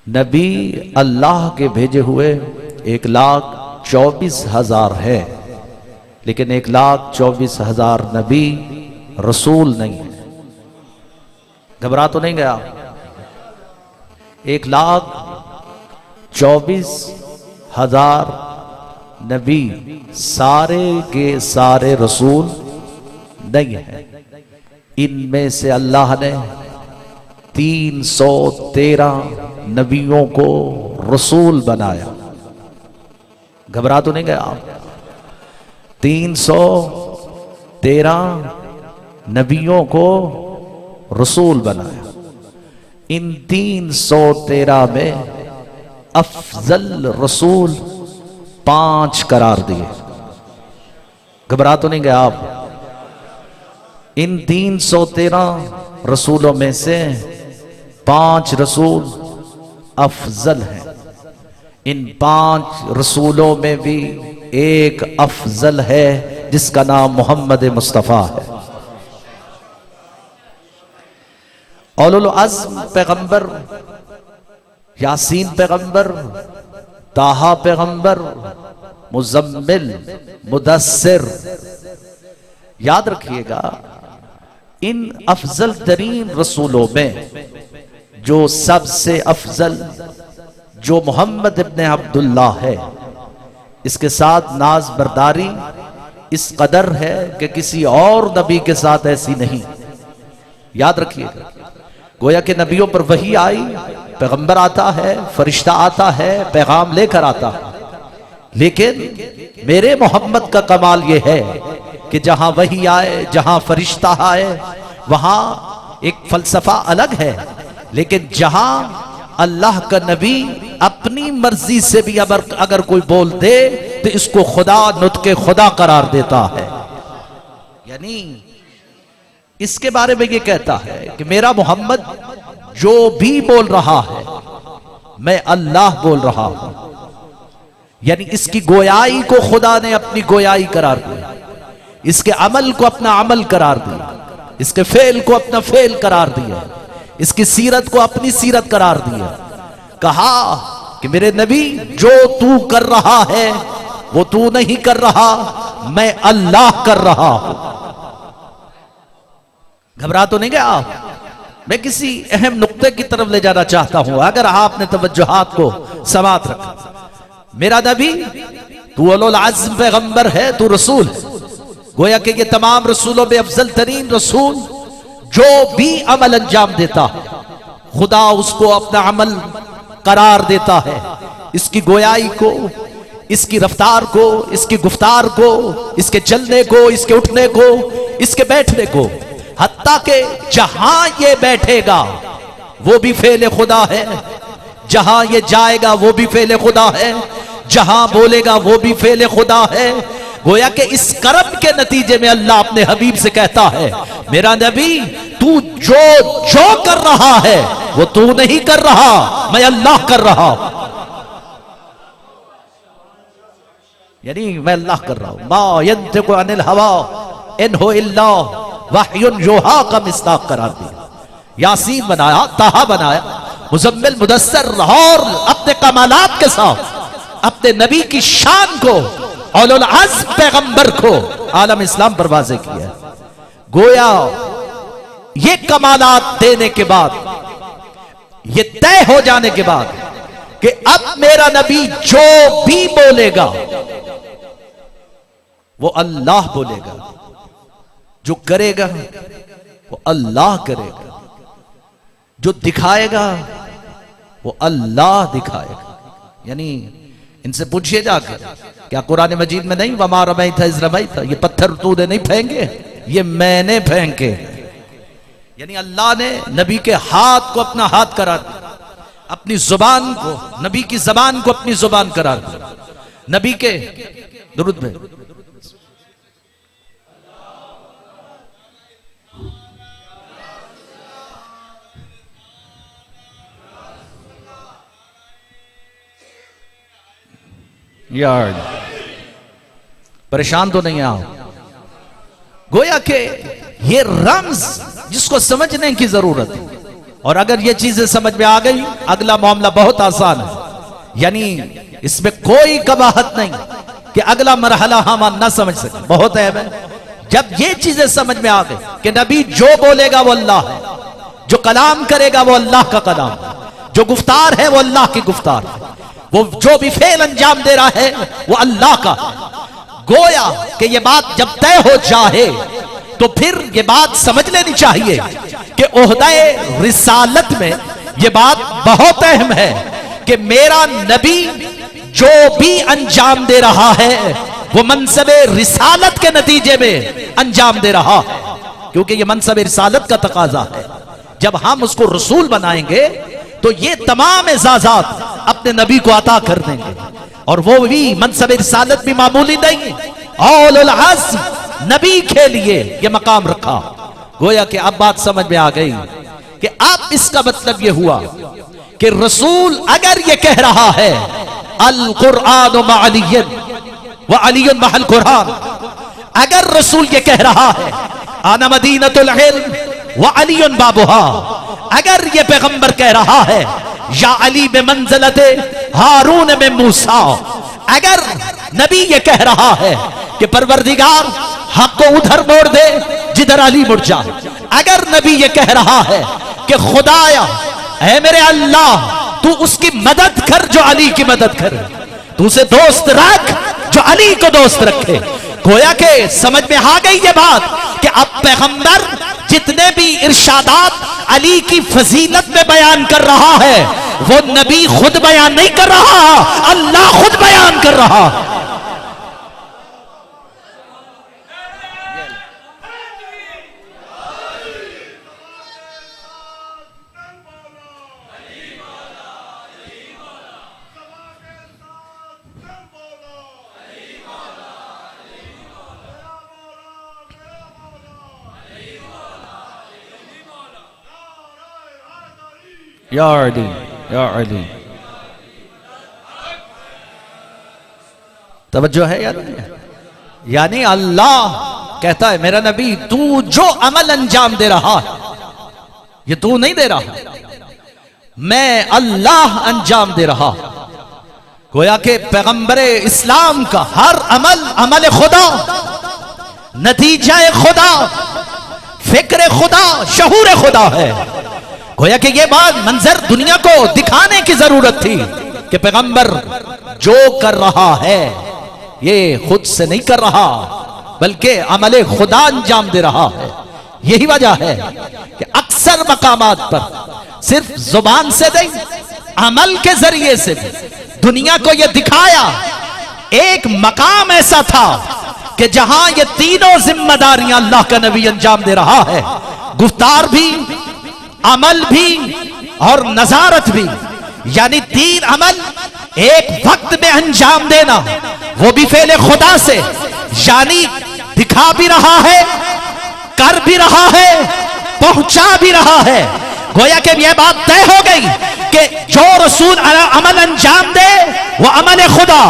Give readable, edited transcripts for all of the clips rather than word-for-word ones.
नबी अल्लाह के भेजे हुए 1,24,000 है, लेकिन 1,24,000 नबी रसूल नहीं है। घबरा तो नहीं गया? 1,24,000 नबी सारे के सारे रसूल नहीं है। इनमें से अल्लाह ने 313 नबियों को रसूल बनाया। घबरा तो नहीं गया? 313 नबियों को रसूल बनाया। इन 313 में अफजल रसूल 5 करार दिए। घबरा तो नहीं गया आप? इन 313 रसूलों में से 5 रसूल अफजल हैं। इन 5 रसूलों में भी एक अफजल है जिसका नाम मोहम्मद मुस्तफ़ा है। औलुल अज़्म पैगंबर, यासीन पैगंबर, ताहा पैगंबर, मुज़म्मिल, मुदस्सिर। याद रखिएगा, इन अफजल तरीन रसूलों में जो सबसे अफजल जो मोहम्मद इब्ने अब्दुल्ला है, इसके साथ नाज बरदारी इस कदर है कि किसी और नबी के साथ ऐसी नहीं। याद रखिएगा, गोया कि नबियों पर वही आई, पैगंबर आता है, फरिश्ता आता है, पैगाम लेकर आता है, लेकिन मेरे मोहम्मद का कमाल यह है कि जहां वही आए, जहां फरिश्ता आए, वहां एक फलसफा अलग है, लेकिन जहां अल्लाह का नबी अपनी मर्जी से भी अगर कोई बोल दे तो इसको खुदा नुत्के खुदा करार देता है। यानी इसके बारे में ये कहता है कि मेरा मोहम्मद जो भी बोल रहा है मैं अल्लाह बोल रहा हूं। यानी इसकी गोयाई को खुदा ने अपनी गोयाई करार दिया, इसके अमल को अपना अमल करार दिया, इसके फेल को अपना फेल करार दिया, इसकी सीरत को अपनी सीरत करार दिया। कहा कि मेरे नबी जो तू कर रहा है वो तू नहीं कर रहा, मैं अल्लाह कर रहा हूं। घबरा तो नहीं गया आप? मैं किसी अहम नुक्ते की तरफ ले जाना चाहता हूं, अगर आपने तवज्जुहात को समात रखा। मेरा नबी तू उलुल अज़्म पैगंबर है, तू रसूल है। गोया कि ये तमाम रसूलों में अफजल तरीन रसूल जो भी अमल अंजाम देता है खुदा उसको अपना अमल करार देता है। इसकी गोयाई को, इसकी रफ्तार को, इसकी गुफ्तार को, इसके चलने को, इसके उठने को, इसके बैठने को, हत्ता के जहां ये बैठेगा वो भी फेले खुदा है, जहां ये जाएगा वो भी फेले खुदा है, जहां बोलेगा वो भी फेले खुदा है। गोया कि इस करम के नतीजे में अल्लाह अपने हबीब से कहता है, मेरा नबी तू जो जो कर रहा है वो तू नहीं कर रहा, मैं अल्लाह कर रहा हूं। यानी मैं अल्लाह कर रहा हूं। मा यंतिकु अनिल हवा इन हो इल्ला वहयुन युहा का मिस्ताक करार दिया। यासीन बनाया, ताहा बनाया, मुज़म्मिल, मुदस्सिर और अपने कमालात के साथ अपने नबी की शान को, औलुल अज़्म पैगंबर को आलम इस्लाम पर वाज़े किया। गोया ये कमालात देने के बाद, ये तय हो जाने के बाद कि अब मेरा नबी जो भी बोलेगा वो अल्लाह बोलेगा, जो करेगा वो अल्लाह करेगा, जो दिखाएगा वो अल्लाह दिखाएगा। यानी इनसे पूछिए जाकर, क्या कुरान मजीद में नहीं वमा रमैता इज़ रमैता, ये पत्थर तूने नहीं फेंके, ये मैंने फेंके। यानी अल्लाह ने नबी के हाथ को अपना हाथ करार दिया, अपनी जुबान को, नबी की जबान को अपनी जुबान करार दिया। नबी के दुरूद में यार परेशान तो नहीं आओ। गोया के ये रम्ज जिसको समझने की जरूरत है, और अगर ये चीजें समझ में आ गई, अगला मामला बहुत आसान है। यानी इसमें कोई कबाहत नहीं कि अगला मरहला हम ना समझ सके। बहुत अहम है जब ये चीजें समझ में आ गई कि नबी जो बोलेगा वो अल्लाह है, जो कलाम करेगा वो अल्लाह का कलाम है, जो गुफ्तार है वो अल्लाह की गुफ्तार है, वो जो भी फेल अंजाम दे रहा है वो अल्लाह का है। गोया कि ये बात जब तय हो जाए तो फिर ये बात समझ लेनी चाहिए कि ओहदाए रिसालत में ये बात बहुत अहम है कि मेरा नबी जो भी अंजाम दे रहा है वो मनसबे रिसालत के नतीजे में अंजाम दे रहा है, क्योंकि ये मनसबे रिसालत का तकाजा है। जब हम उसको रसूल बनाएंगे तो ये तमाम एजाजात अपने नबी को अता कर देंगे, और वो भी मनसबे रिसालत भी मामूली नहीं, औलुल अज़्म नबी के लिए ये मकाम रखा। गोया कि अब बात समझ में आ गई कि अब इसका मतलब ये हुआ कि रसूल अगर ये कह रहा है अल कुरान मअलियन व अलियन महल कुरान, अगर रसूल ये कह रहा है आना मदीनतुल इल्म व अलियन बाबुहा, अगर ये पैगंबर कह रहा है या अली में मंज़िलते हारून में मूसा, अगर नबी ये कह रहा है कि परवरदिगार हक को उधर मोड़ दे जिधर अली मुड़ जाए, अगर नबी ये कह रहा है कि खुदाया ऐ मेरे अल्लाह तू उसकी मदद कर जो अली की मदद करे, तू उसे दोस्त रख जो अली को दोस्त रखे, गोया के समझ में आ गई ये बात कि अब पैगंबर जितने भी इरशादात अली की फजीलत में बयान कर रहा है वो नबी खुद बयान नहीं कर रहा, अल्लाह खुद बयान कर रहा है। या अली या अली, तवज्जो है यार। यानी अल्लाह कहता है मेरा नबी तू जो अमल अंजाम दे रहा है ये तू नहीं दे रहा, मैं अल्लाह अंजाम दे रहा। गोया के पैगंबरे इस्लाम का हर अमल अमल खुदा, नतीजा खुदा, फिक्र खुदा, शहूर खुदा है। गोया कि ये बात मंजर दुनिया को दिखाने की जरूरत थी कि पैगंबर जो कर रहा है ये खुद से नहीं कर रहा बल्कि अमले खुदा अंजाम दे रहा है। यही वजह है कि अक्सर मकामात पर सिर्फ जुबान से नहीं अमल के जरिए से भी दुनिया को यह दिखाया। एक मकाम ऐसा था कि जहां ये तीनों जिम्मेदारियां अल्लाह का नबी अंजाम दे रहा है, गुफ्तार भी, अमल भी और नजारत भी, यानी तीन अमल एक वक्त में अंजाम देना, वो भी फेले खुदा से, यानी दिखा भी रहा है, कर भी रहा है, पहुंचा भी रहा है। गोया कि यह बात तय हो गई कि जो रसूल अमल अंजाम दे वो अमल खुदा,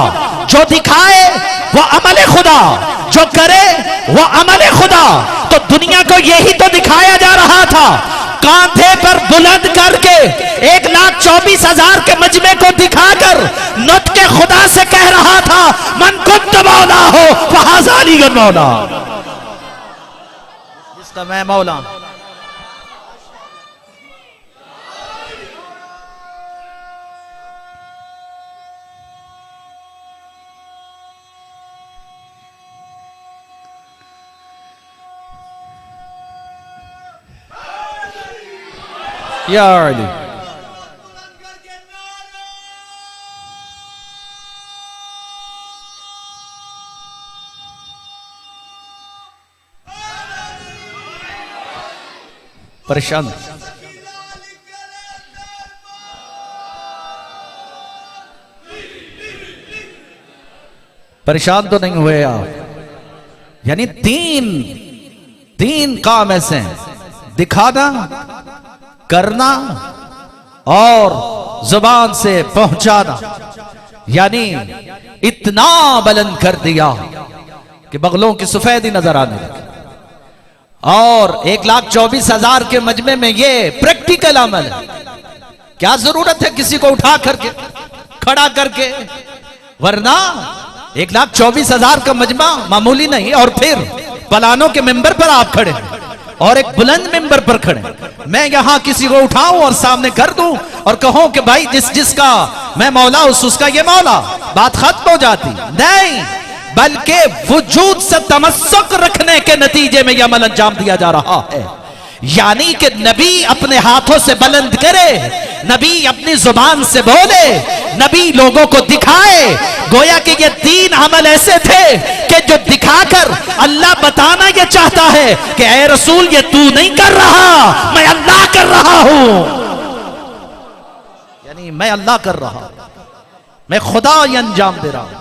जो दिखाए वो अमल खुदा, जो करे वो अमल खुदा। तो दुनिया को यही तो दिखाया जा रहा था, कांधे पर बुलंद करके 1,24,000 के मजमे को दिखाकर नुत्के खुदा से कह रहा था मन कुंत मौला हो वहाज़ा अली मौला, जिसका मैं मौला। या अली परेशान परेशान तो नहीं हुए आप। यानी तीन काम ऐसे हैं, दिखाना, करना और जुबान से पहुंचाना। यानी इतना बुलंद कर दिया कि बगलों की सफेदी नजर आने लगी। और 1,24,000 के मजमे में ये प्रैक्टिकल अमल है। क्या जरूरत है किसी को उठा करके खड़ा करके, वरना 1,24,000 का मजमा मामूली नहीं। और फिर पलानों के मेंबर पर आप खड़े और एक बुलंद मेंबर पर खड़े, मैं यहां किसी को उठाऊं और सामने कर दूं और कहूं कि भाई जिसका मैं मौला उसका ये मौला, बात खत्म हो जाती नहीं, बल्कि वजूद से तमस्सुक रखने के नतीजे में यह अमल अंजाम दिया जा रहा है। यानी कि नबी अपने हाथों से बुलंद करे, नबी अपनी जुबान से बोले, नबी लोगों को दिखाए। गोया कि ये 3 अमल ऐसे थे कि जो दिखाकर अल्लाह बताना ये चाहता है कि ऐ रसूल ये तू नहीं कर रहा, मैं अल्लाह कर रहा हूं। यानी मैं अल्लाह कर रहा हूं, मैं खुदा ये अंजाम दे रहा हूं।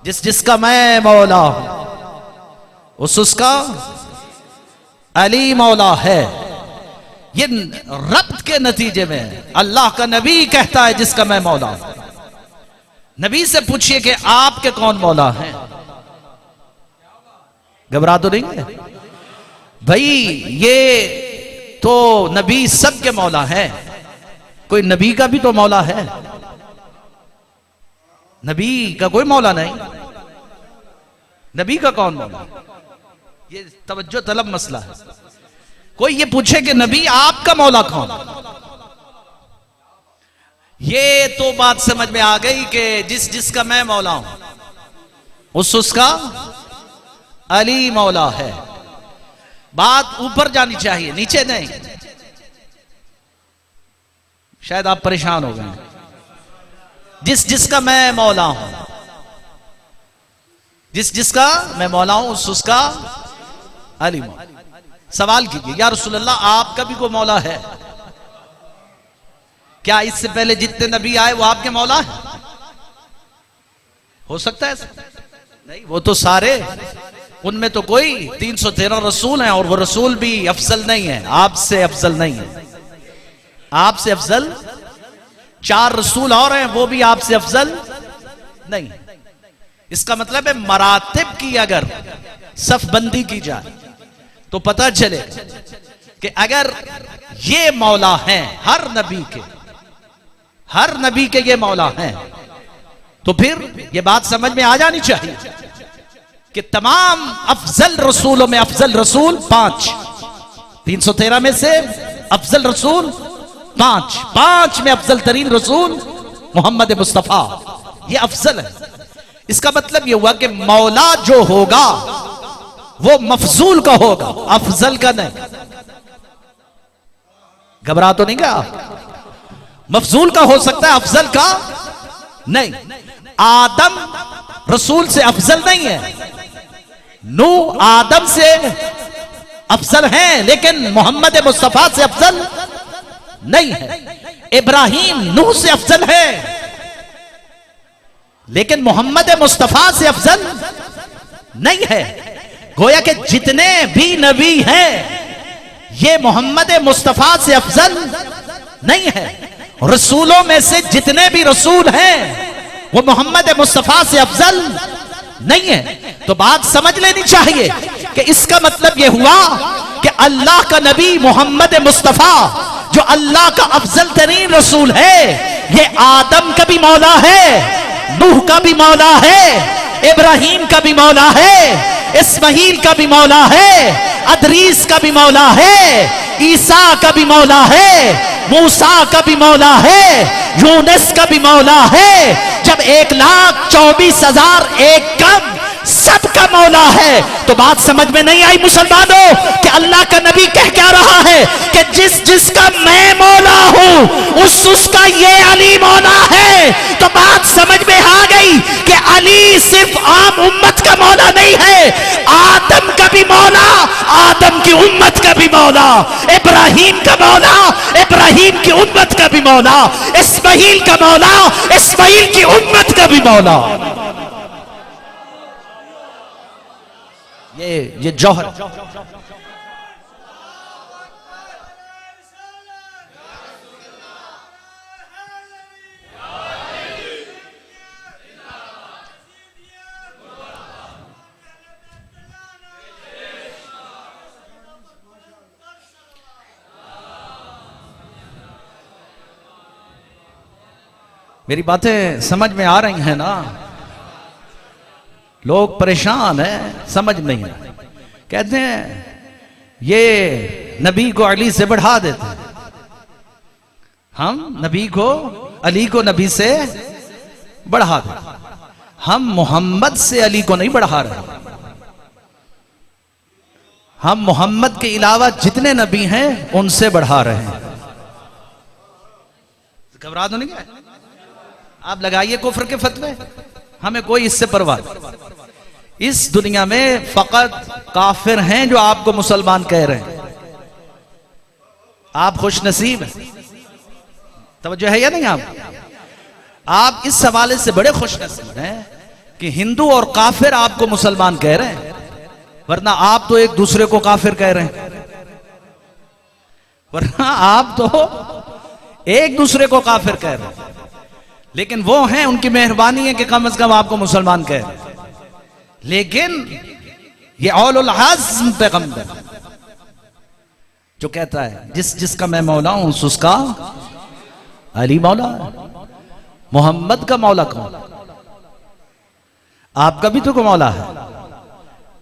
जिसका मैं मौला हूं उसका अली मौला है। ये रब्त के नतीजे में अल्लाह का नबी कहता है जिसका मैं मौला हूं। नबी से पूछिए कि आपके कौन मौला हैं? घबरा तो नहीं है भाई, ये तो नबी सबके मौला है, कोई नबी का भी तो मौला है, नबी का कोई मौला नहीं। नबी का कौन मौला? ये तवज्जो तलब मसला है। कोई ये पूछे कि नबी आपका मौला कौन? ये तो बात समझ में आ गई कि जिसका मैं मौला हूं उसका अली मौला है। बात ऊपर जानी चाहिए, नीचे नहीं। शायद आप परेशान हो गए। जिसका मैं मौला हूं, जिसका मैं मौला हूं उसका अली मौला। सवाल कीजिए या रसूल अल्लाह आपका भी कोई मौला है क्या? इससे पहले जितने नबी आए वो आपके मौला है? हो सकता है नहीं, वो तो सारे, उनमें तो कोई 313 रसूल हैं और वो रसूल भी अफजल नहीं है, आपसे अफजल नहीं है। आपसे अफजल 4 रसूल और हैं, वो भी आपसे अफजल नहीं। इसका मतलब है मरातिब की अगर सफबंदी की जाए तो पता चले कि अगर ये मौला हैं हर नबी के ये मौला हैं, तो फिर ये बात समझ में आ जानी चाहिए कि तमाम अफजल रसूलों में अफजल रसूल 5, 313 में से अफजल रसूल 5 में अफजल तरीन रसूल मोहम्मद मुस्तफा, ये अफजल है। इसका मतलब यह हुआ कि मौला जो होगा वो मफजूल का होगा, अफजल का नहीं। घबरा तो नहीं गया? मफजूल का हो सकता है, अफजल का नहीं। आदम रसूल से अफजल नहीं है, नूह आदम से अफजल हैं, लेकिन मोहम्मद मुस्तफा से अफजल नहीं है। इब्राहिम नूह से अफजल है, लेकिन मोहम्मद मुस्तफा से अफजल नहीं है। गोया कि जितने भी नबी हैं ये मोहम्मद मुस्तफा से अफजल नहीं है। रसूलों में से जितने भी रसूल हैं वो मोहम्मद मुस्तफा से अफजल नहीं है। तो बात समझ लेनी चाहिए कि इसका मतलब यह हुआ कि अल्लाह का नबी मोहम्मद मुस्तफा जो अल्लाह का अफजल तरीन रसूल है, ये आदम का भी मौला है, नूह का भी मौला है, इब्राहिम का भी मौला है, इस्माइल का भी मौला है, अदरीस का भी मौला है, ईसा का भी मौला है, मूसा का भी मौला है, यूनुस का भी मौला है। जब 1,24,000 एक कम सबका मौला है, तो बात समझ में नहीं आई मुसलमानों कि अल्लाह का नबी कह क्या रहा है कि जिसका मैं मौला हूं उसका ये अली मौला है। तो बात समझ में आ गई कि अली सिर्फ आम उम्मत का मौला नहीं है, आदम का भी मौला, आदम की उम्मत का भी मौला, इब्राहिम का मौला, इब्राहिम की उम्मत का भी मौला, इस्माइल का मौला, इस्माइल की उम्मत का भी मौला। ये जौहर मेरी बातें समझ में आ रही हैं ना? लोग परेशान हैं, समझ नहीं है। कहते हैं ये नबी को अली से बढ़ा देते हैं। हम नबी को, अली को नबी से बढ़ा देते। हम मोहम्मद से अली को नहीं बढ़ा रहे। हम मोहम्मद के अलावा जितने नबी हैं उनसे बढ़ा रहे हैं। घबरा तो नहीं गए? आप लगाइए कुफ्र के फतवे, हमें कोई इससे परवाह नहीं। इस दुनिया में फकत काफिर हैं जो आपको मुसलमान कह रहे हैं। आप खुश नसीब हैं। तवज्जो है या नहीं? आप इस हवाले से बड़े खुश नसीब हैं कि हिंदू और काफिर आपको मुसलमान कह रहे हैं, वरना आप तो एक दूसरे को काफिर कह रहे हैं। वरना आप तो एक दूसरे को काफिर कह रहे हैं। लेकिन वो हैं, उनकी मेहरबानी है कि कम से कम आपको मुसलमान कह रहे हैं। लेकिन ये औलुल अज़्म पैगंबर जो कहता है जिसका मैं मौला हूं उसका अली मौला है। मोहम्मद का मौला कौन? आपका भी तो मौला है।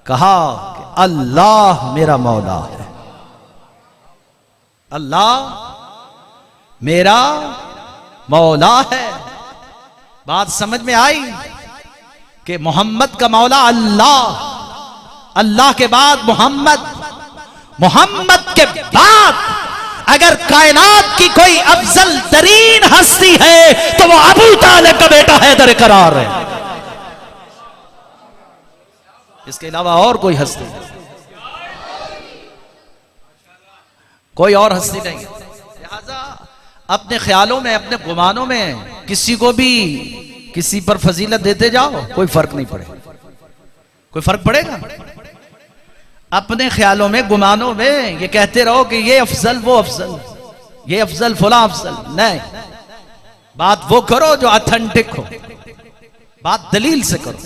कहा कि अल्लाह मेरा मौला है, अल्लाह मेरा मौला है। बात समझ में आई कि मोहम्मद का मौला अल्लाह, अल्लाह के बाद मोहम्मद, मोहम्मद के बाद अगर कायनात की कोई अफजल तरीन हस्ती है तो वो अबू तालिब का बेटा हैदर करार है। इसके अलावा और कोई हस्ती नहीं, कोई और हस्ती नहीं। लिहाजा अपने ख्यालों में, अपने गुमानों में किसी को भी किसी पर फजीलत देते जाओ, कोई फर्क नहीं पड़ेगा। कोई फर्क पड़ेगा? अपने ख्यालों में, गुमानों में ये कहते रहो कि ये अफजल, वो अफजल, ये अफजल, फला अफजल। नहीं, बात वो करो जो ऑथेंटिक हो, बात दलील से करो।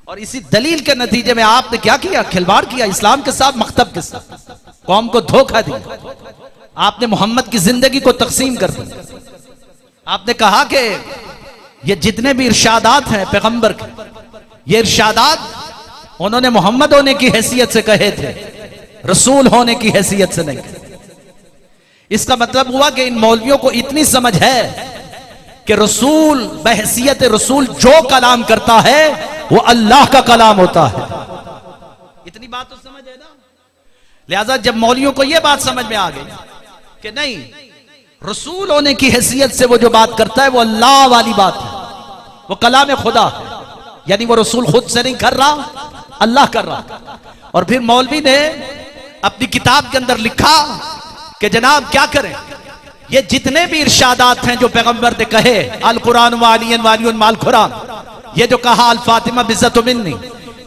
और इसी दलील के नतीजे में आपने क्या किया? खिलवाड़ किया इस्लाम के साथ, मकतब के साथ, कौम को धोखा दिया। आपने मोहम्मद की जिंदगी को तकसीम कर दिया। आपने कहा कि ये जितने भी इरशादात हैं पैगंबर के, ये इरशादात उन्होंने मोहम्मद होने की हैसियत से कहे थे, रसूल होने की हैसियत से नहीं। इसका मतलब हुआ कि इन मौलवियों को इतनी समझ है कि रसूल बहैसियत रसूल जो कलाम करता है वो अल्लाह का कलाम होता है। इतनी बात तो समझ है ना? लिहाजा जब मौलवियों को यह बात समझ में आ गई कि नहीं, रसूल होने की हैसियत से वो जो बात करता है वो अल्लाह वाली बात है, वो कलाम खुदा है, यानी वो रसूल खुद से नहीं कर रहा, अल्लाह कर रहा। और फिर मौलवी ने अपनी किताब के अंदर लिखा कि जनाब क्या करें, ये जितने भी इरशादात हैं जो पैगंबर ने कहे, अल कुरान वालियन वालियन माल कुरान, ये जो कहा अल फातिमा बिज़्ज़त मिन्नी,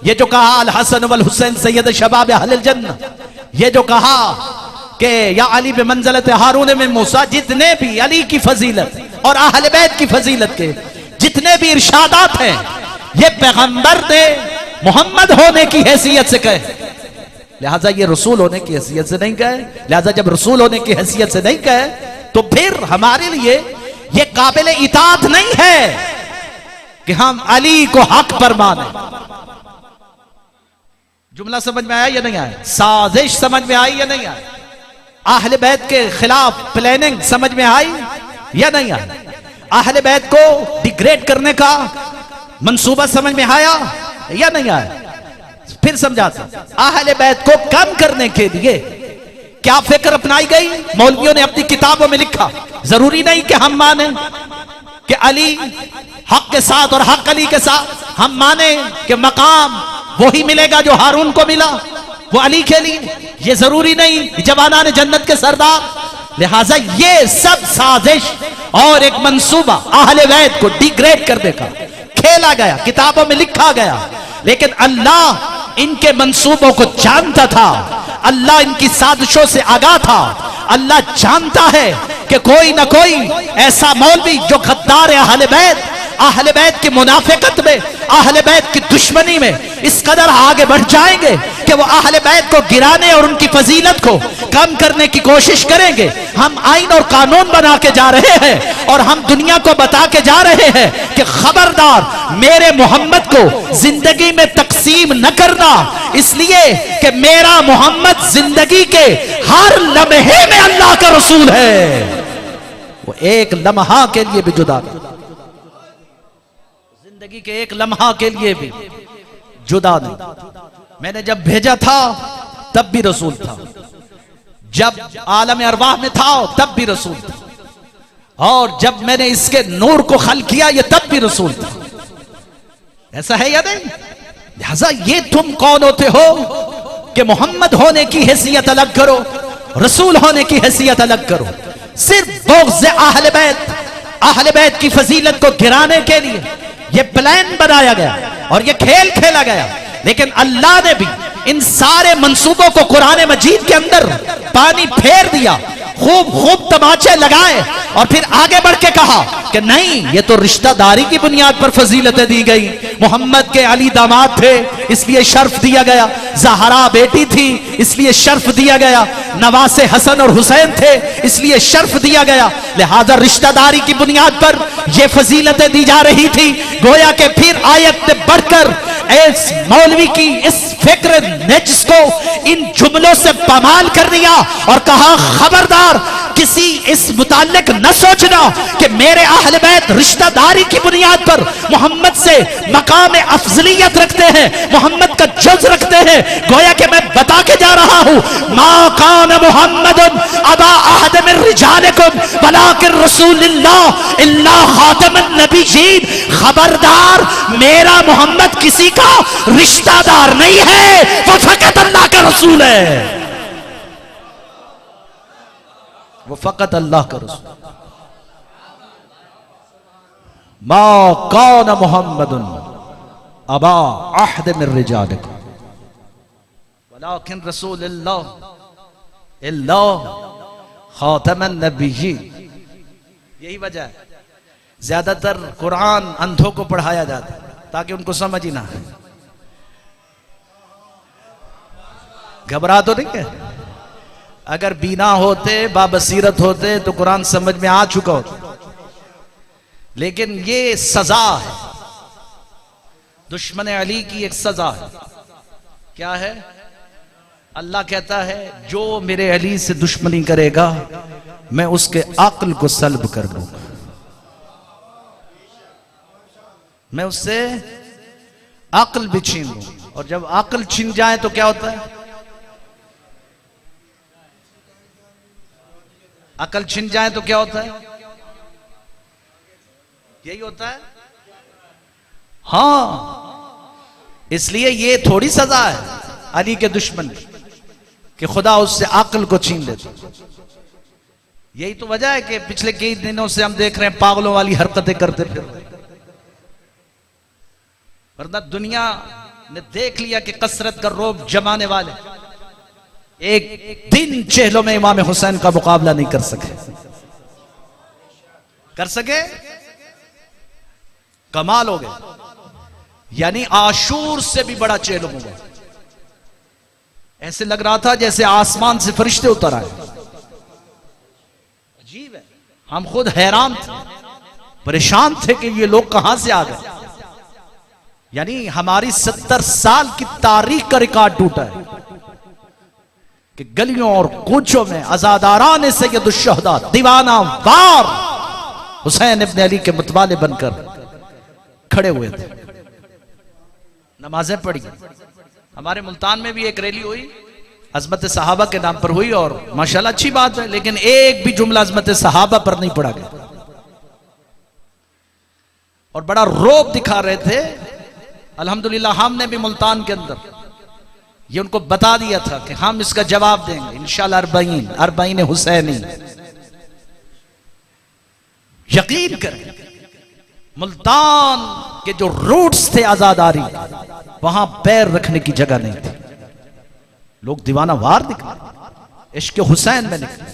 ये जो कहा अल हसन वल हुसैन सैयद शबाब अहलिल जन्नह, ये जो कहा कि या अली बे मंज़लत हारून में मूसा, जितने भी अली की फजीलत और अहले बैत की फजीलत के जितने भी इरशादात हैं ये पैगंबर ने मोहम्मद होने की हैसियत से कहे। लिहाजा ये रसूल होने की हैसियत से नहीं कहे। लिहाजा जब रसूल होने की हैसियत से नहीं कहे तो फिर हमारे लिए ये काबिल इताअत नहीं है कि हम अली को हक पर माने। जुमला समझ में आया या नहीं आया? साजिश समझ में आई या नहीं आई? अहले बैत के खिलाफ प्लानिंग समझ में आई या नहीं आई? अहले बैत को डिग्रेड करने का मंसूबा समझ में आया या नहीं आया? फिर समझाते, अहले बैत को कम करने के लिए क्या फिक्र अपनाई गई? मौलवियों ने अपनी किताबों में लिखा, जरूरी नहीं कि हम माने कि अली हक के साथ और हक अली के साथ, हम माने कि मकाम वही मिलेगा जो हारून को मिला, वो अली के लिए, ये जरूरी नहीं जवाना ने जन्नत के सरदार। लिहाजा ये सब साजिश और एक मंसूबा अहले बैत को डिग्रेड करने का खेला गया, किताबों में लिखा गया। लेकिन अल्लाह इनके मंसूबों को जानता था, अल्लाह इनकी साजिशों से आगाह था। अल्लाह जानता है कि कोई ना कोई ऐसा मौलवी जो गद्दार है अहले बैत की मुनाफिकत में, अहले बैत की दुश्मनी में इस कदर आगे बढ़ जाएंगे कि वो अहले बैत को गिराने और उनकी फजीलत को कम करने की कोशिश करेंगे। हम आइन और कानून बना के जा रहे हैं और हम दुनिया को बता के जा रहे हैं कि खबरदार मेरे मोहम्मद को जिंदगी में तकसीम न करना, इसलिए कि मेरा मोहम्मद जिंदगी के हर लम्हे में अल्लाह का रसूल है। वो एक लम्हा के लिए भी जुदा, जिंदगी के एक लम्हा के लिए भी जुदा नहीं। मैंने जब भेजा था तब भी रसूल था, जब आलम अरवाह में था तब भी रसूल था, और जब मैंने इसके नूर को खल किया ये तब भी रसूल था। ऐसा है या नहीं? लिहाजा ये तुम कौन होते हो कि मोहम्मद होने की हैसियत अलग करो, रसूल होने की हैसियत अलग करो। सिर्फ बुग़्ज़ अहले बैत की फजीलत को गिराने के लिए ये प्लान बनाया गया और ये खेल खेला गया। लेकिन अल्लाह ने भी इन सारे मंसूबों को कुरान मजीद के अंदर पानी फेर दिया, खूब खूब तमाचे लगाए और फिर आगे बढ़ के कहा कि नहीं, ये तो रिश्तेदारी की बुनियाद पर फजीलतें दी गई। मोहम्मद के अली दामाद थे इसलिए शर्फ दिया गया, ज़हरा बेटी थी इसलिए शर्फ दिया गया, नवासे हसन और हुसैन थे इसलिए शर्फ दिया गया। लिहाजा रिश्तेदारी की बुनियाद पर यह फजीलतें दी जा रही थी। गोया के फिर आयत ने बढ़कर इस मौलवी की इस फिक्र ने जिसको इन जुमलों से पामाल कर दिया और कहा खबरदार किसी इस मुताल्लिक न सोचना कि मेरे अहले बैत रिश्तेदारी की बुनियाद पर मोहम्मद से मकाम अफजलियत रखते हैं, मोहम्मद का जुज़ रखते हैं। गोया कि मैं बता के जा रहा हूं, मा कान मुहम्मदुन अबा अहद मिन रिजालिकुम वलाकिन रसूलुल्लाह इल्ला खातमुन नबिय्यीन। खबरदार मेरा मोहम्मद किसी का रिश्तेदार नहीं है, वो फकत अल्लाह का रसूल है, वो फकत अल्लाह का रसूल। मा कान मुहम्मदुन अबा अहद मिन रिजालिकुम वलाकिन रसूलुल्लाह इल्ला खातमुन नबिय्यीन। यही वजह है ज्यादातर कुरान अंधों को पढ़ाया जाता है ताकि उनको समझ ही ना आए। घबरा तो नहीं है? अगर बीना होते, बाबसीरत होते तो कुरान समझ में आ चुका होता। लेकिन ये सजा है, दुश्मन अली की एक सजा है। क्या है? अल्लाह कहता है जो मेरे अली से दुश्मनी करेगा मैं उसके अक्ल को सल्ब कर दूंगा, मैं उससे अक्ल भी छीन लूं। और जब अक्ल छीन जाए तो क्या होता है? अकल छिन जाए तो क्या होता है? यही होता है। हां, इसलिए ये थोड़ी सजा है अली के दुश्मन कि खुदा उससे अक्ल को छीन लेता। यही तो वजह है कि पिछले कई दिनों से हम देख रहे हैं पागलों वाली हरकतें करते फिर। वरना दुनिया ने देख लिया कि कसरत का रोब जमाने वाले एक दिन चेहलों में इमाम हुसैन का मुकाबला नहीं कर सके। कर सके? कमाल हो गए। यानी आशूर से भी बड़ा चेहलों हुआ। ऐसे लग रहा था जैसे आसमान से फरिश्ते उतर आए। अजीब है, हम खुद हैरान थे, परेशान थे कि ये लोग कहां से आ गए। यानी हमारी 70 साल की तारीख का रिकॉर्ड टूटा है कि गलियों और कूचों में अज़ादारान सैयद शुहदा दीवाना वार हुसैन इब्न अली के मुतवाले बनकर खड़े हुए थे, नमाजें पढ़ी। हमारे मुल्तान में भी एक रैली हुई, अज़मत सहाबा के नाम पर हुई और माशाल्लाह अच्छी बात है, लेकिन एक भी जुमला अज़मत सहाबा पर नहीं पढ़ा गया और बड़ा रोब दिखा रहे थे। अल्हम्दुलिल्लाह हमने भी मुल्तान के अंदर ये उनको बता दिया था कि हम इसका जवाब देंगे इंशाअल्लाह। अरबाइन हुसैनी, यकीन करें मुल्तान के जो रूट्स थे आजादारी, वहां पैर रखने की जगह नहीं थी। लोग दीवाना वार निकले, इश्क हुसैन में निकले,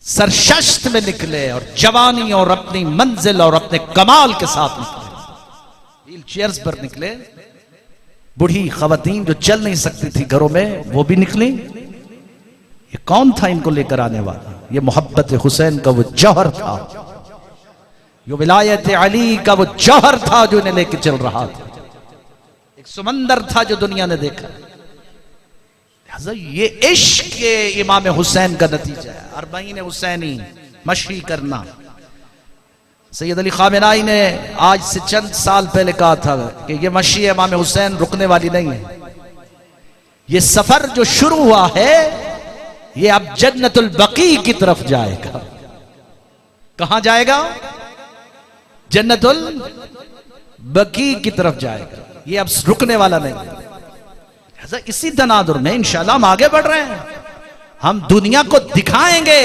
सरशस्त में निकले और जवानी और अपनी मंजिल और अपने कमाल के साथ निकले। व्हील चेयर्स पर निकले, बूढ़ी खवातीन जो चल नहीं सकती थी घरों में वो भी निकली। ये कौन था इनको लेकर आने वाला? ये मोहब्बत हुसैन का वो जौहर था, ये विलायत अली का वो जौहर था जो इन्हें लेकर चल रहा था। एक समंदर था जो दुनिया ने देखा। ये इश्क के इमाम हुसैन का नतीजा है। अरबाईन हुसैनी मशरी करना। सैयद अली खामेनाई ने आज से चंद साल पहले कहा था कि ये मशरी इमाम हुसैन रुकने वाली नहीं है। ये सफर जो शुरू हुआ है ये अब जन्नतुल बकी की तरफ जाएगा। कहां जाएगा? जन्नतुल बकी की तरफ जाएगा। ये अब रुकने वाला नहीं है। इसी तनादुर में इंशाल्लाह हम आगे बढ़ रहे हैं। हम दुनिया को दिखाएंगे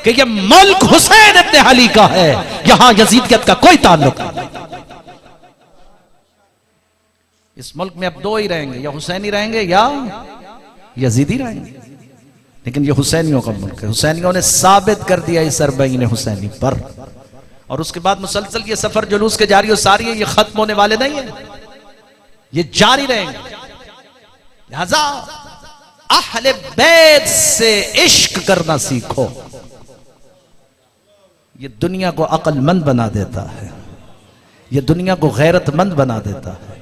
कि ये मुल्क हुसैन इब्न अली का है, यहां यजीदियत का कोई ताल्लुक नहीं। इस मुल्क में अब दो ही रहेंगे, या हुसैनी रहेंगे या यजीदी रहेंगे, लेकिन ये हुसैनियों का मुल्क है। हुसैनियों ने साबित कर दिया इस अरबाईन हुसैनी पर। और उसके बाद मुसलसल ये सफर जुलूस के जारी और सारी है, ये खत्म होने वाले नहीं है, ये जारी रहेंगे। लिहाजा अहले बैत से इश्क करना सीखो। ये दुनिया को अक्लमंद बना देता है, ये दुनिया को गैरतमंद बना देता है,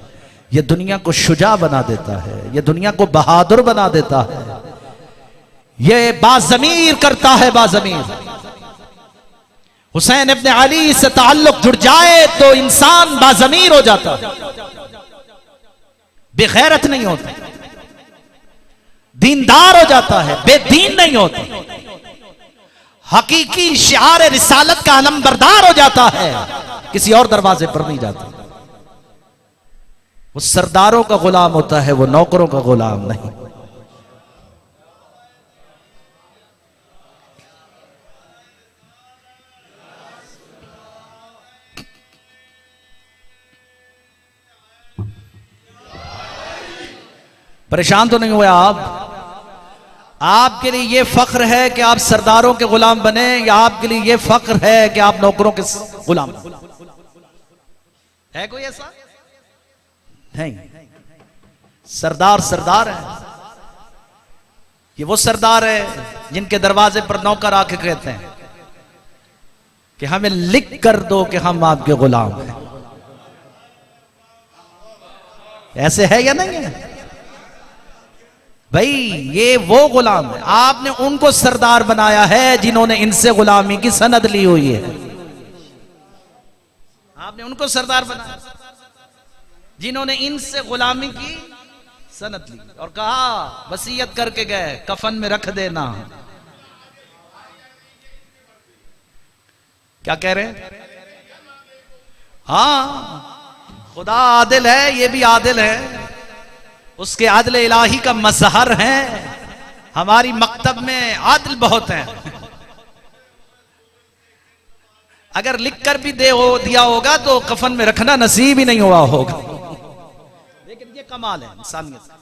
ये दुनिया को शुजा बना देता है, ये दुनिया को बहादुर बना देता है, ये बाज़मीर करता है। बाज़मीर हुसैन इब्न अली से ताल्लुक जुड़ जाए तो इंसान बाज़मीर हो जाता है, बेगैरत नहीं होता, दीनदार हो जाता है, बेदीन नहीं होता, हकीकी शिआर रिसालत का अलमबरदार हो जाता है, किसी और दरवाजे पर नहीं जाता। वो सरदारों का गुलाम होता है, वो नौकरों का गुलाम नहीं। परेशान तो नहीं हुए आप? आपके लिए यह फख्र है कि आप सरदारों के गुलाम बने, या आपके लिए यह फख्र है कि आप नौकरों के गुलाम है? कोई ऐसा नहीं। सरदार सरदार है। ये वो सरदार है जिनके दरवाजे पर नौकर आके कहते हैं कि हमें लिख कर दो कि हम आपके गुलाम हैं। ऐसे है या नहीं है भाई? ये वो गुलाम है। आपने उनको सरदार बनाया है जिन्होंने इनसे गुलामी की सनद ली हुई है। आपने उनको सरदार बनाया जिन्होंने इनसे गुलामी की सनद ली और कहा, वसीयत करके गए, कफन में रख देना। क्या कह रहे हैं? हाँ, खुदा आदिल है, ये भी आदिल है, उसके आदिल इलाही का मजहर है। हमारी मकतब में आदिल बहुत है। अगर लिखकर भी दिया होगा तो कफन में रखना नसीब ही नहीं हुआ होगा। लेकिन ये कमाल है इंसानियत।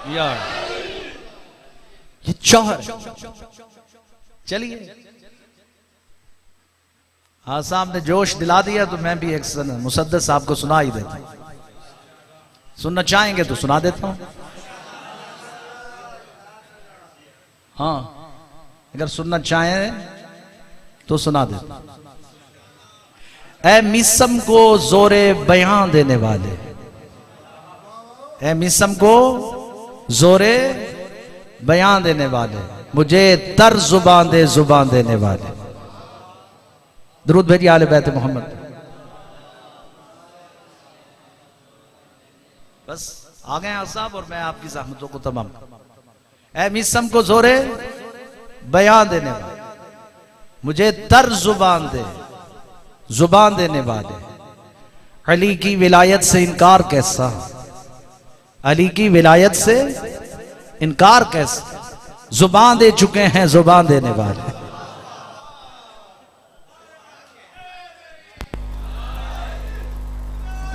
यार ये जौहर। चलिए, हाँ साहब ने जोश दिला दिया तो मैं भी एक मुसद्दस साहब को सुना ही देता हूं। सुनना चाहेंगे तो सुना देता हूं। हाँ, अगर सुनना चाहें तो सुना देता हूं। ऐ मिसम को जोरे बयां देने वाले, ऐ मिसम को जोरे बयां देने वाले, मुझे तर जुबान देने वाले। दुरूद भेजिए आले बैत मोहम्मद। बस आ गए आप साहब और मैं आपकी ज़हमतों को तमाम। ऐ मिसम को जोरे बयां देने वाले, मुझे तर जुबान देने वाले। अली की विलायत से इनकार कैसा, अली की विलायत से इनकार कैसे, जुबान दे चुके हैं जुबान देने वाले।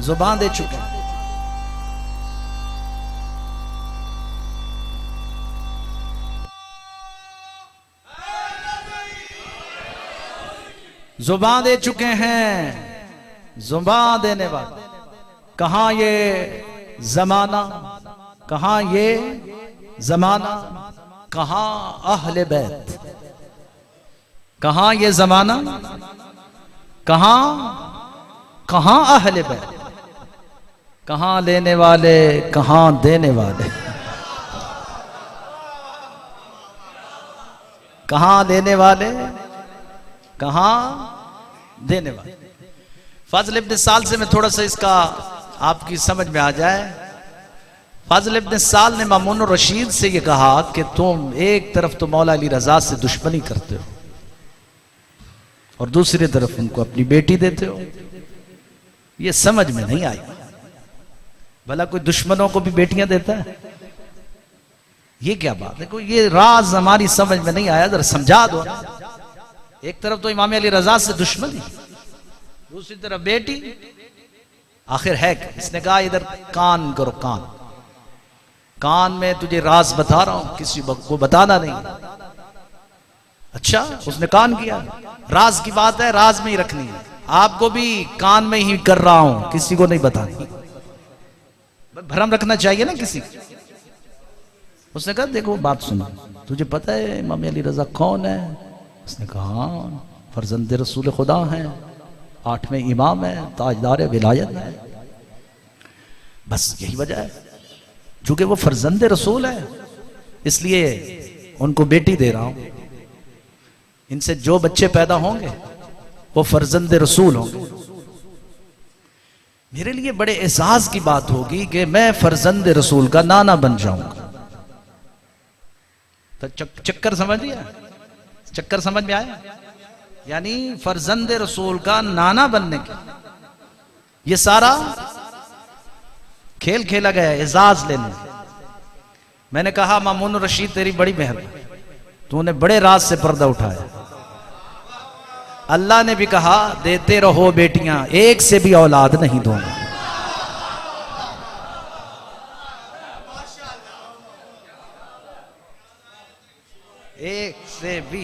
जुबान दे चुके हैं। जुबान दे चुके हैं, जुबान देने वाले। कहां ये जमाना, कहां ये जमाना, कहां अहले बैत, कहां ये जमाना, कहां कहां अहले बैत, कहां लेने वाले, कहां देने वाले, कहां लेने वाले, कहां देने वाले। फाजिल इब्न साल से मैं थोड़ा सा इसका आपकी समझ में आ जाए। फाजिल इब्न साल ने मामून रशीद से ये कहा कि तुम एक तरफ तो मौला अली रजा से दुश्मनी करते हो और दूसरी तरफ उनको अपनी बेटी देते हो। ये समझ में नहीं आई। भला कोई दुश्मनों को भी बेटियां देता है? ये क्या बात है? कोई ये राज हमारी समझ में नहीं आया, जरा समझा दो। एक तरफ तो इमाम अली रजा से दुश्मनी, दूसरी तरफ बेटी। आखिर है क्या? इसने कहा इधर कान करो, कान कान में तुझे राज बता रहा हूं, किसी को बताना नहीं। अच्छा, उसने कान किया। राज की बात है, राज में ही रखनी है। आपको भी कान में ही कर रहा हूं, किसी को नहीं बतानी। भरम रखना चाहिए ना किसी। उसने कहा देखो बात सुनो, तुझे पता है इमाम अली रजा कौन है? उसने कहा फर्जंद रसूल खुदा हैं, 8वें इमाम है, ताजदार विलायत है। बस यही वजह है, चूंकि वो फर्जंद रसूल है इसलिए उनको बेटी दे रहा हूं। इनसे जो बच्चे पैदा होंगे वो फर्जंद रसूल होंगे। मेरे लिए बड़े एहसास की बात होगी कि मैं फर्जंद रसूल का नाना बन जाऊंगा। तो चक्कर समझ लिया? चक्कर समझ में आया? यानी फर्जंद रसूल का नाना बनने के ये सारा खेल खेला गया एजाज लेने। मैंने कहा मामून रशीद तेरी बड़ी मेहरबानी, तूने बड़े राज से पर्दा उठाया। अल्लाह ने भी कहा देते रहो बेटियां, एक से भी औलाद नहीं दूंगा। एक से भी।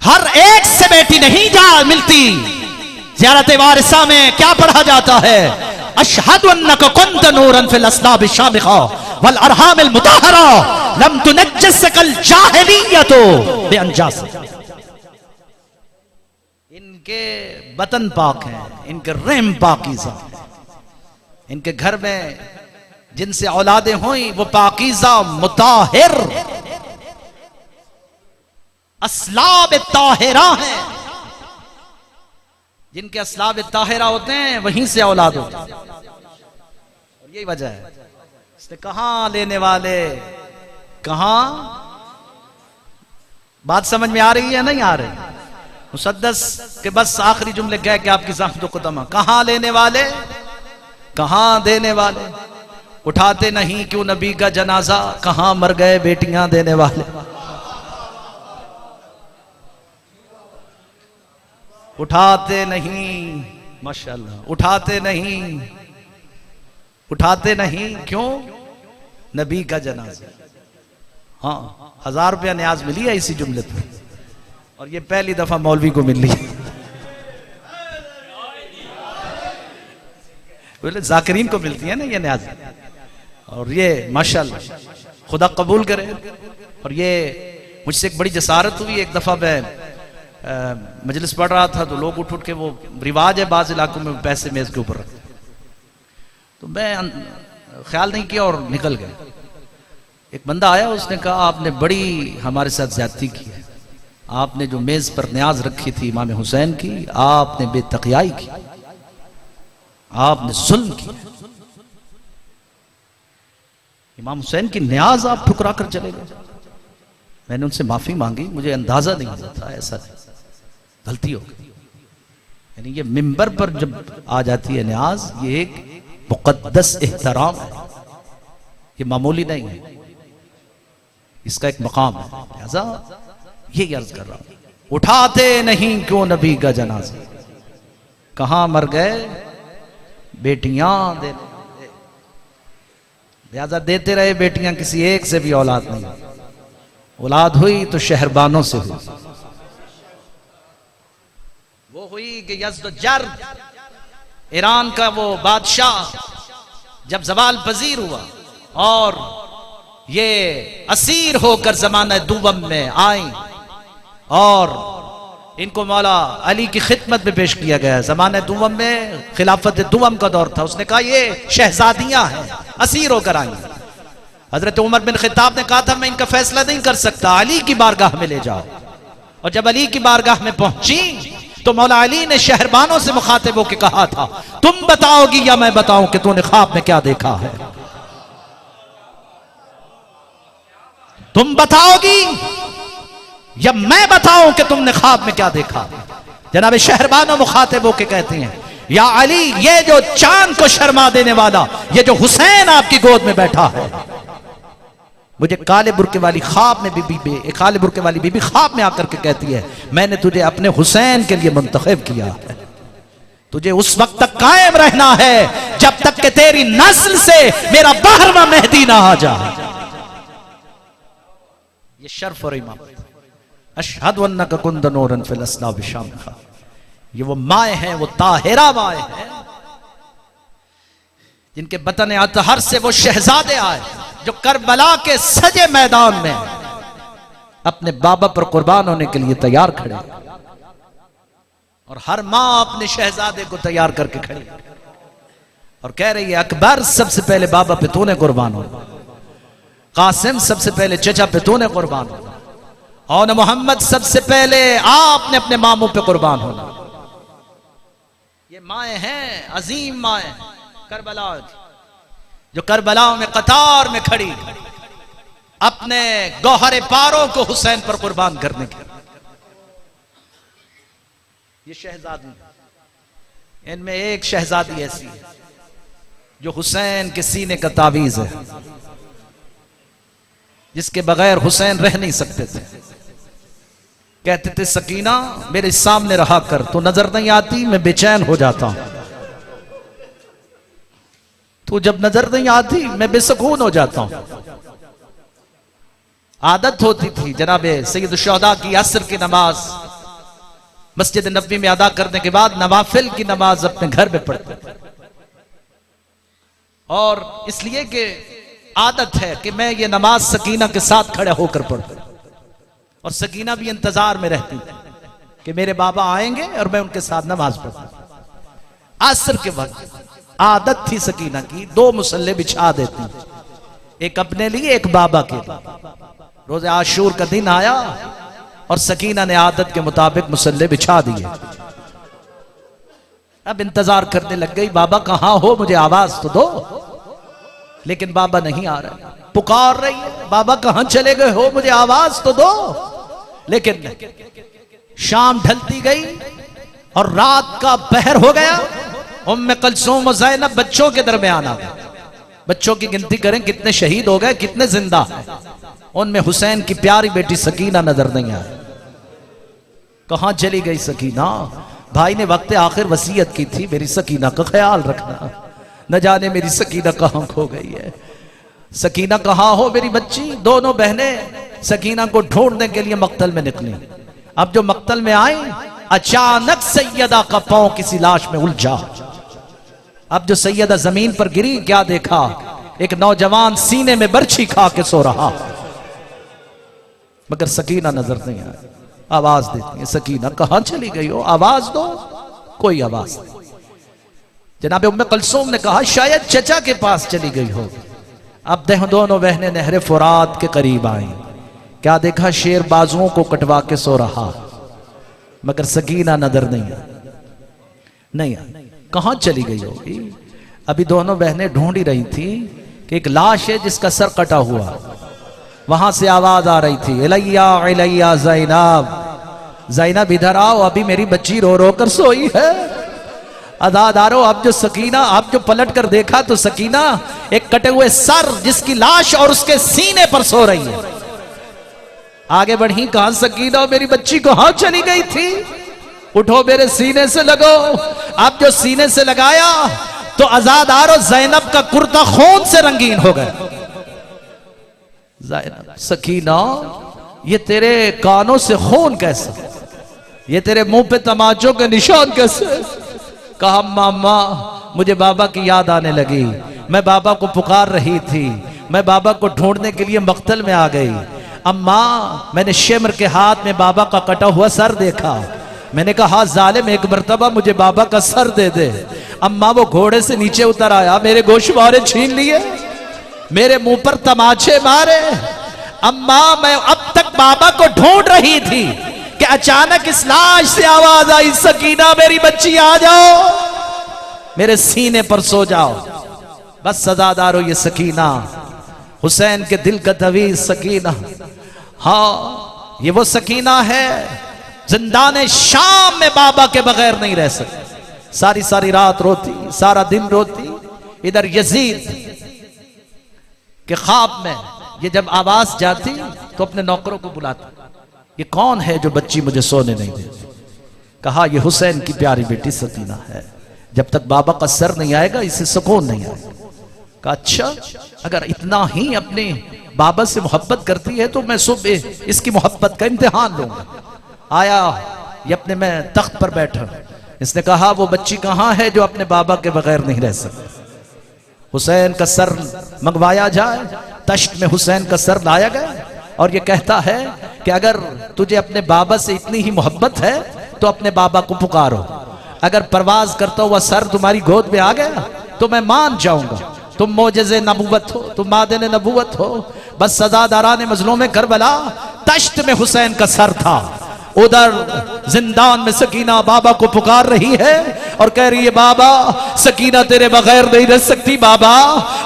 हर एक से बेटी नहीं जा मिलती। ज़ियारत वारिसा में क्या पढ़ा जाता है? अशहदु अन्नका कुन्त नूरन फिल अस्लाब शामिखा वल अरहामिल मुताहरा लम तुनज्जसकल जाहिलियतो बेअंजास। इनके बतन पाक हैं, इनके रहम पाकीज़ा, इनके घर में जिनसे औलादें हुई वो पाकीज़ा मुताहिर अस्लाब ताहिरा हैं। जिनके अस्लाब ताहिरा होते हैं वहीं से औलाद होती है। और यही वजह है इसने कहां लेने वाले, कहां। बात समझ में आ रही है नहीं आ रही? मुसद्दस के बस आखिरी जुमले कह के आपकी ज़ाहमत क़ुदमा। कहां लेने वाले, कहां देने वाले। उठाते नहीं क्यों नबी का जनाजा, कहां मर गए बेटियां देने वाले। उठाते नहीं, माशाअल्लाह, उठाते नहीं, उठाते नहीं क्यों नबी का जनाजा। हाँ, 1000 रुपया न्याज मिली है इसी जुमले पर, और ये पहली दफा मौलवी को मिल रही है। बोले जाकिरीन को मिलती है ना ये न्याज, और ये माशाअल्लाह खुदा कबूल करे। और ये मुझसे एक बड़ी जसारत हुई। एक दफा मैं मजलिस पढ़ रहा था तो लोग उठ के, वो रिवाज है बाज इलाकों में पैसे मेज के ऊपर रखते, तो मैं ख्याल नहीं किया और निकल गया। एक बंदा आया, उसने कहा आपने बड़ी हमारे साथ ज्यादती की है। आपने जो मेज पर न्याज रखी थी इमाम हुसैन की, आपने बेतकियाई की, आपने जुल्म किया। इमाम हुसैन की न्याज आप ठुकरा कर चले गए। मैंने उनसे माफी मांगी, मुझे अंदाजा नहीं हुआ था, ऐसा नहीं, गलती हो गई। यानी ये मिंबर पर जब आ जाती है न्याज, ये एक मुकद्दस एहतराम है, ये मामूली नहीं है, इसका एक मकाम है। लिहाजा ये अर्ज कर रहा हूं, उठाते नहीं क्यों नबी का जनाजा, कहां मर गए बेटियां दे, लिहाजा देते रहे बेटियां, किसी एक से भी औलाद नहीं, औलाद हुई तो शहरबानों से हुई। वो हुई कि यज़्दजर्द ईरान का वो बादशाह जब जवाल पजीर हुआ और ये असीर होकर जमाना दुवम में आई और इनको मौला अली की खिदमत में पेश किया गया। जमाने दुवम में खिलाफत दुवम का दौर था। उसने कहा ये शहजादियां हैं, असीर होकर आई। हजरत उमर बिन खिताब ने कहा था मैं इनका फैसला नहीं कर सकता, अली की बारगाह में ले जाओ। और जब अली की बारगाह में पहुंची तो मौला अली ने शहरबानों से मुखातिब होकर कहा था तुम बताओगी या मैं बताऊं कि तूने ख्वाब में क्या देखा है, तुम बताओगी या मैं बताऊं कि तुमने ख्वाब में क्या देखा। जनाब शहरबानो मुखातिब होके कहते हैं या अली, ये जो चांद को शर्मा देने वाला, ये जो हुसैन आपकी गोद में बैठा है, मुझे काले बुरके वाली ख्वाब में काले बुरके वाली बीबी ख्वाब में आकर के कहती है मैंने तुझे अपने हुसैन के लिए मुंतखब किया है, तुझे उस वक्त तक कायम रहना है जब तक कि तेरी नस्ल से मेरा 12वां मेहदी ना आ जाए। ये शर्फ और इमाम। अशहदु अन्नका कुन्त नूरन फिल अस्लाब शामिखा, ये वो माए हैं, वो ताहिरा माए हैं जिनके बतन अतहर से वो शहजादे आए जो करबला के सजे मैदान में अपने बाबा पर कुर्बान होने के लिए तैयार खड़े। और हर मां अपने शहजादे को तैयार करके खड़ी और कह रही है अकबर सबसे पहले बाबा पे तूने कुर्बान होना, कासिम सबसे पहले चचा पे तूने कुर्बान होना, और मोहम्मद सबसे पहले आपने अपने मामू पे कुर्बान होना। ये माए हैं, अजीम माए करबला की, जो करबला में कतार में खड़ी अपने गौहरे पारों को हुसैन पर कुर्बान करने के। ये शहजादी, इनमें एक शहजादी ऐसी है जो हुसैन के सीने का तावीज है, जिसके बगैर हुसैन रह नहीं सकते थे। कहते थे सकीना मेरे सामने रहा कर, तो नजर नहीं आती मैं बेचैन हो जाता हूं, तो जब नजर नहीं आती मैं बेसुकून हो जाता हूं। आदत होती थी जनाबे सैयद शुहदा की असर की नमाज मस्जिद नबी में अदा करने के बाद नवाफिल की नमाज अपने घर में पढ़ते थे, और इसलिए कि आदत है कि मैं ये नमाज सकीना के साथ खड़े होकर पढ़ता, और सकीना भी इंतजार में रहती कि मेरे बाबा आएंगे और मैं उनके साथ नमाज पढ़ता। असर के वक्त आदत थी सकीना की 2 मुसल्ले बिछा देती, एक अपने लिए एक बाबा के लिए। रोज आशूर का दिन आया और सकीना ने आदत के मुताबिक मुसल्ले बिछा दिए। अब इंतजार करने लग गई बाबा कहां हो, मुझे आवाज तो दो। लेकिन बाबा नहीं आ रहे, पुकार रही है बाबा कहां चले गए हो, मुझे आवाज तो दो। लेकिन शाम ढलती गई और रात का पहर हो गया। उम्मे कुलसूम और ज़ैनब बच्चों के दरमियान आ गए। बच्चों की गिनती करें कितने शहीद हो गए, कितने जिंदा, उनमें हुसैन की प्यारी बेटी सकीना नजर नहीं आई। कहां चली गई सकीना? भाई ने वक्त आखिर वसीयत की थी मेरी सकीना का ख्याल रखना, न जाने मेरी सकीना कहां खो गई है। सकीना कहां हो मेरी बच्ची? दोनों बहनें सकीना को ढूंढने के लिए मक्तल में निकली। अब जो मक्तल में आई, अचानक सैयदा का पांव किसी लाश में उलझा। अब जो सैयदा जमीन पर गिरी, क्या देखा? एक नौजवान सीने में बर्छी खा के सो रहा, मगर सकीना नजर नहीं आई। आवाज देती है सकीना कहां चली गई हो, आवाज दो। कोई आवाज नहीं। जनाब उम्मे कुलसूम ने कहा शायद चचा के पास चली गई हो। अब दोनों बहनें नहरे फुरात के करीब आई। क्या देखा? शेर बाजुओं को कटवा के सो रहा, मगर सकीना नजर नहीं आई। कहां चली गई होगी? अभी दोनों बहनें ढूंढ ही रही थी कि एक लाश है जिसका सर कटा हुआ। वहां से आवाज आ रही थी इलैया इलैया ज़ैनब, ज़ैनब इधर आओ, अभी मेरी बच्ची रो रो कर सोई है। अदादारो अब जो सकीना, अब जो पलट कर देखा तो सकीना एक कटे हुए सर जिसकी लाश और उसके सीने पर सो रही है। आगे बढ़ी, कहां सकीना मेरी बच्ची को हाथ चली गई थी, उठो मेरे सीने से लगो। अब जो सीने से लगाया तो आजादार और ज़ैनब का कुर्ता खून से रंगीन हो गया। ज़ैनब, सकीना ये तेरे कानों से खून कैसे, ये तेरे मुंह पे तमाचों के निशान कैसे? कहा मामा मुझे बाबा की याद आने लगी, मैं बाबा को पुकार रही थी, मैं बाबा को ढूंढने के लिए मक्तल में आ गई। अम्मा मैंने शेमर के हाथ में बाबा का कटा हुआ सर देखा, मैंने कहा जालिम एक मर्तबा मुझे बाबा का सर दे दे। अम्मा वो घोड़े से नीचे उतर आया, मेरे गोशवारे छीन लिए, मेरे मुंह पर तमाचे मारे। अम्मा मैं अब तक बाबा को ढूंढ रही थी कि अचानक इस लाश से आवाज आई, सकीना मेरी बच्ची आ जाओ, मेरे सीने पर सो जाओ। बस सजादारो ये सकीना, हुसैन के दिल का तवीज सकीना। हाँ ये वो सकीना है जिंदाने शाम में बाबा के बगैर नहीं रह सकती, सारी सारी रात रोती, सारा दिन रोती। इधर यजीद के ख्वाब में ये जब आवाज जाती तो अपने नौकरों को बुलाता, ये कौन है जो बच्ची मुझे सोने नहीं देती? कहा ये हुसैन की प्यारी बेटी सकीना है, जब तक बाबा का सर नहीं आएगा इसे सुकून नहीं आएगा। कहा अच्छा अगर इतना ही अपने बाबा से मोहब्बत करती है तो मैं सुबह इसकी मोहब्बत का इम्तिहान लूंगा। आया ये अपने में तख्त पर बैठा, इसने कहा वो बच्ची कहाँ है जो अपने बाबा के बगैर नहीं रह सकती? हुसैन का सर मंगवाया जाए, तश्त में हुसैन का सर लाया गया और ये कहता है कि अगर तुझे अपने बाबा से इतनी ही मोहब्बत है तो अपने बाबा को पुकारो, अगर परवाज करता हुआ सर तुम्हारी गोद में आ गया तो मैं मान जाऊंगा, तुम मोजज़े नबूवत हो, तुम मादन नबूवत हो। बस सजादारान मजलूम करबला तश्त में हुसैन का सर था, उधर जिंदान में सकीना बाबा को पुकार रही है और कह रही है बाबा सकीना तेरे बगैर नहीं रह सकती। बाबा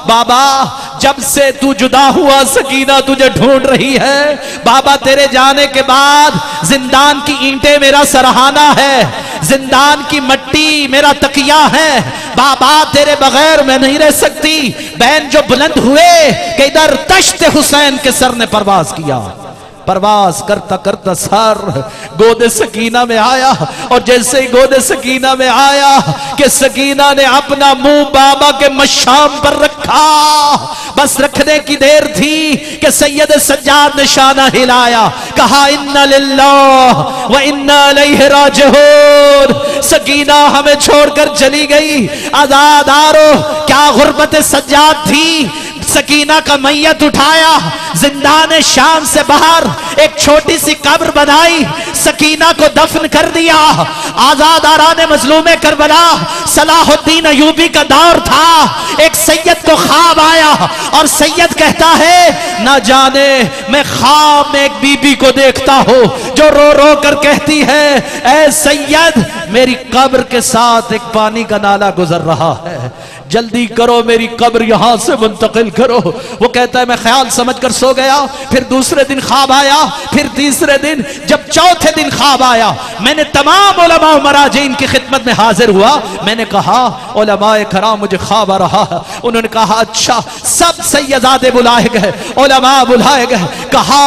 बाबा जब से तू जुदा हुआ सकीना तुझे ढूंढ रही है। बाबा तेरे जाने के बाद जिंदान की ईंटें मेरा सराहाना है, जिंदान की मट्टी मेरा तकिया है। बाबा तेरे बगैर मैं नहीं रह सकती। बैन जो बुलंद हुए कि इधर तश्त हुसैन के सर ने परवाज किया, परवाज करता करता सर गोदे सकीना में आया और जैसे ही गोदे सकीना में आया कि सकीना ने अपना मुंह बाबा के मशाम पर रखा, बस रखने की देर थी कि सैयद सज्जाद ने शाना हिलाया, कहा इन्ना लिल्लाह व इन्ना इलैहि राजिऊन। सकीना हमें छोड़कर चली गई। आजादारो क्या गुर्बत सज्जाद थी। सकीना का मैयत उठाया, जिंदान शाम से बाहर एक छोटी सी कब्र बनाई, सकीना को दफन कर दिया। आजादाराने मजलूमे करबला सलाहुद्दीन अयूबी का दौर था। एक सैयद को ख्वाब आया और सैयद कहता है ना जाने मैं ख्वाब में एक बीबी को देखता हूं जो रो रो कर कहती है ऐ सैयद मेरी कब्र के साथ एक पानी का नाला गुजर रहा है, जल्दी करो मेरी कब्र यहां से मुंतकिल करो। वो कहता है मैं ख्याल समझकर सो गया। फिर दूसरे दिन ख्वाब आया, फिर तीसरे दिन, जब चौथे दिन ख्वाब आया मैंने तमाम उलमा मराजीन की खिदमत में हाजिर हुआ। मैंने कहा उलमाए कराम मुझे ख्वाब आ रहा है। उन्होंने कहा अच्छा। सब सैयदादे बुलाए गए, उलमा बुलाए गए। कहा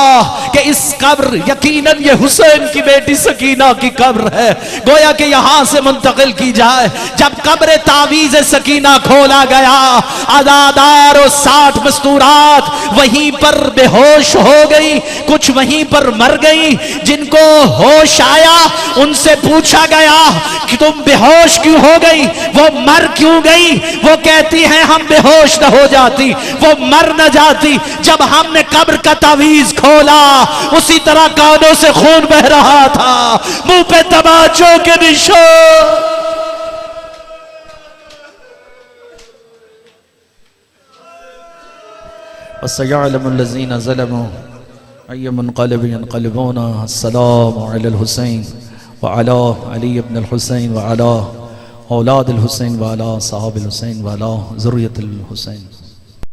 कि इस कब्र यकीनन ये हुसैन की बेटी सकीना की कब्र है, गोया कि यहां से मुंतकिल की जाए। जब कब्र तावीज़ सकीना खोला गया, आजादार और 60 मस्तूरात वहीं पर बेहोश हो गई, कुछ वहीं पर मर गई। जिनको होश आया उनसे पूछा गया कि तुम बेहोश क्यों हो गई, वो मर क्यों गई? वो कहती हैं हम बेहोश न हो जाती, वो मर न जाती। जब हमने कब्र का तावीज खोला उसी तरह कानों से खून बह रहा था, मुंह पे तमाचों के निशान। वसयअलमुल्लज़ीना ज़लमू अय्य मुनक़लिबिन यनक़लिबून। अस्सलामु अलल हुसैन व अला अली इब्न अल हुसैन व अला औलाद अल हुसैन व अला सहाब अल हुसैन व अला ज़ुर्रियत अल हुसैन।